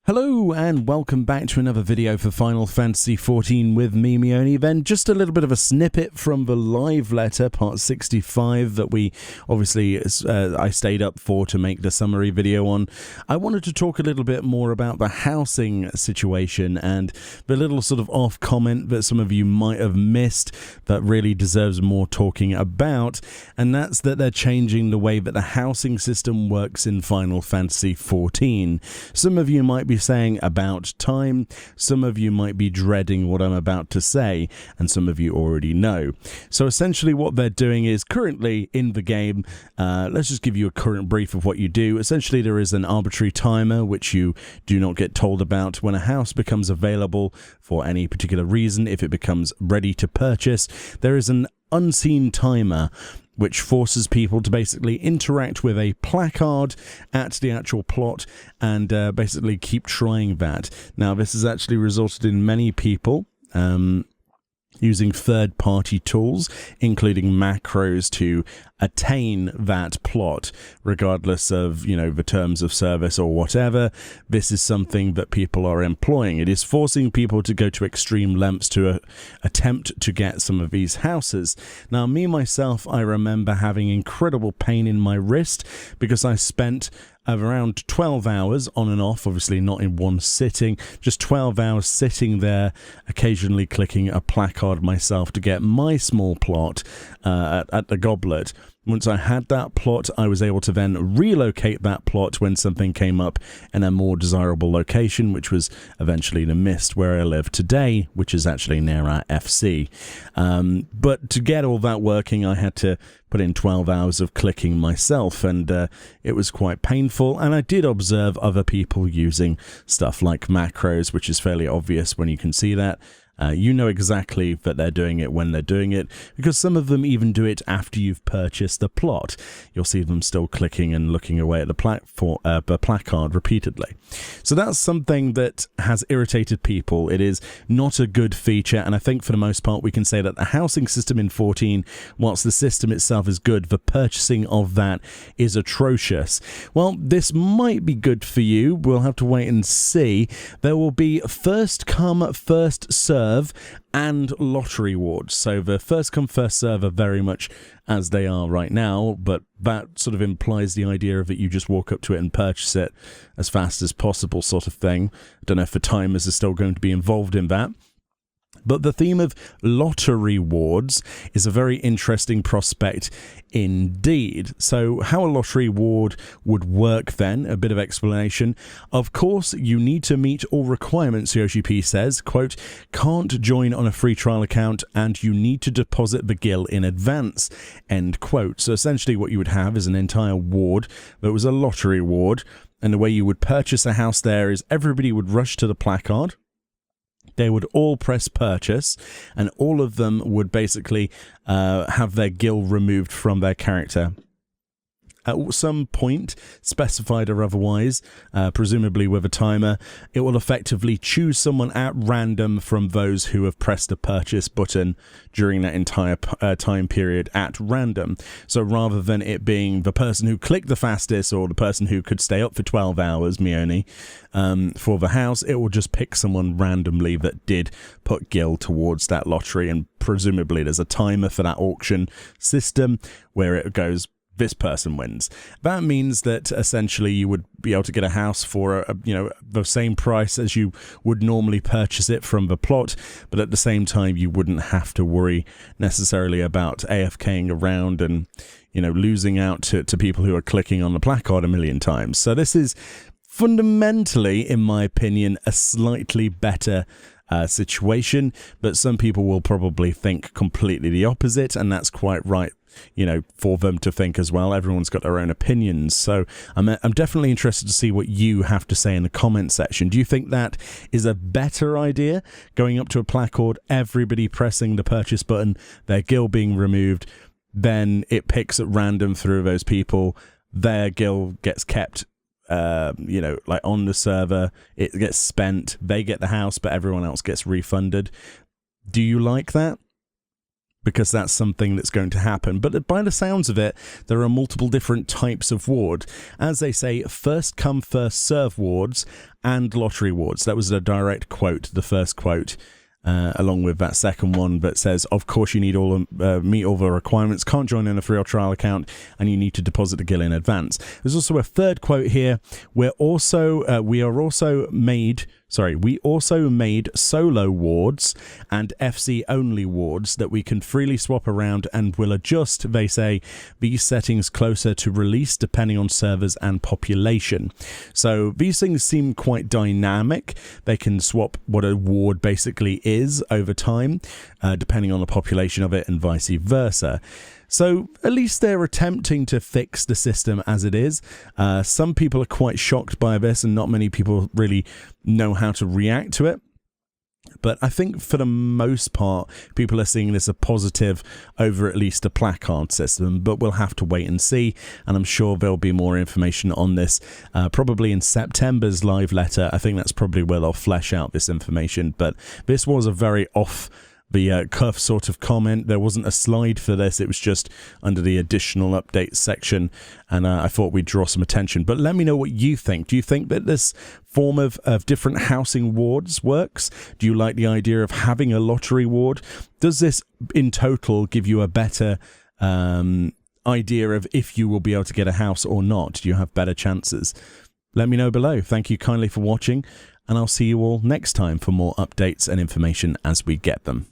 Hello and welcome back to another video for Final Fantasy XIV with me, Meoni. Then just a little bit of a snippet from the live letter, part 65, that we obviously I stayed up for to make the summary video on. I wanted to talk a little bit more about the housing situation and the little sort of off comment that some of you might have missed that really deserves more talking about, and that's that they're changing the way that the housing system works in Final Fantasy XIV. Some of you might be saying about time, some of you might be dreading what I'm about to say, and some of you already know. So essentially what they're doing is currently in the game, let's just give you a current brief of what you do. Essentially there is an arbitrary timer which you do not get told about. When a house becomes available for any particular reason, if it becomes ready to purchase, there is an unseen timer which forces people to basically interact with a placard at the actual plot and basically keep trying that. Now, this has actually resulted in many people using third-party tools, including macros, to attain that plot, regardless of, the terms of service or whatever. This is something that people are employing. It is forcing people to go to extreme lengths to attempt to get some of these houses. Now, me, myself, I remember having incredible pain in my wrist because I spent around 12 hours on and off, obviously not in one sitting, just 12 hours sitting there, occasionally clicking a placard myself to get my small plot at the goblet. Once I had that plot, I was able to then relocate that plot when something came up in a more desirable location, which was eventually the Mist, where I live today, which is actually near our FC. But to get all that working, I had to put in 12 hours of clicking myself, and it was quite painful. And I did observe other people using stuff like macros, which is fairly obvious when you can see that. You know exactly that they're doing it when they're doing it, because some of them even do it after you've purchased the plot. You'll see them still clicking and looking away at the placard repeatedly. So that's something that has irritated people. It is not a good feature, and I think for the most part we can say that the housing system in 14, whilst the system itself is good, the purchasing of that is atrocious. Well, this might be good for you. We'll have to wait and see. There will be first come, first serve and lottery rewards. So the first come first serve are very much as they are right now, but that sort of implies the idea of that you just walk up to it and purchase it as fast as possible sort of thing. I don't know if the timers are still going to be involved in that. But the theme of lottery rewards is a very interesting prospect indeed. So how a lottery reward would work then, a bit of explanation. Of course, you need to meet all requirements, Yoshi P says, quote, can't join on a free trial account and you need to deposit the gil in advance, end quote. So essentially what you would have is an entire ward that was a lottery ward, and the way you would purchase a house there is everybody would rush to the placard. They would all press purchase, and all of them would basically have their gil removed from their character. At some point, specified or otherwise, presumably with a timer, it will effectively choose someone at random from those who have pressed the purchase button during that entire time period at random. So rather than it being the person who clicked the fastest or the person who could stay up for 12 hours, Meoni, for the house, it will just pick someone randomly that did put gil towards that lottery, and presumably there's a timer for that auction system where it goes, this person wins. That means that essentially you would be able to get a house for the same price as you would normally purchase it from the plot, but at the same time you wouldn't have to worry necessarily about AFKing around and losing out to people who are clicking on the placard a million times. So this is fundamentally, in my opinion, a slightly better situation, but some people will probably think completely the opposite, and that's quite right, for them to think as well. Everyone's got their own opinions, so I'm definitely interested to see what you have to say in the comment section. Do you think that is a better idea, going up to a placard, everybody pressing the purchase button, their gil being removed, then it picks at random through those people, their gil gets kept like on the server, it gets spent, they get the house, but everyone else gets refunded? Do you like that? because that's something that's going to happen. But by the sounds of it, there are multiple different types of ward. As they say, first come, first serve wards and lottery wards. That was a direct quote, the first quote, along with that second one that says, of course, you need meet all the requirements, can't join in a free or trial account, and you need to deposit the GIL in advance. There's also a third quote here. We also made solo wards and FC only wards that we can freely swap around and will adjust, they say, these settings closer to release depending on servers and population. So these things seem quite dynamic. They can swap what a ward basically is over time, depending on the population of it and vice versa. So at least they're attempting to fix the system as it is. Some people are quite shocked by this, and not many people really know how to react to it. But I think for the most part, people are seeing this a positive over at least a placard system, but we'll have to wait and see. And I'm sure there'll be more information on this probably in September's live letter. I think that's probably where they'll flesh out this information. But this was a very off the cuff sort of comment. There wasn't a slide for this. It was just under the additional updates section, and I thought we'd draw some attention. But let me know what you think. Do you think that this form of different housing wards works? Do you like the idea of having a lottery ward? Does this in total give you a better idea of if you will be able to get a house or not? Do you have better chances? Let me know below. Thank you kindly for watching, and I'll see you all next time for more updates and information as we get them.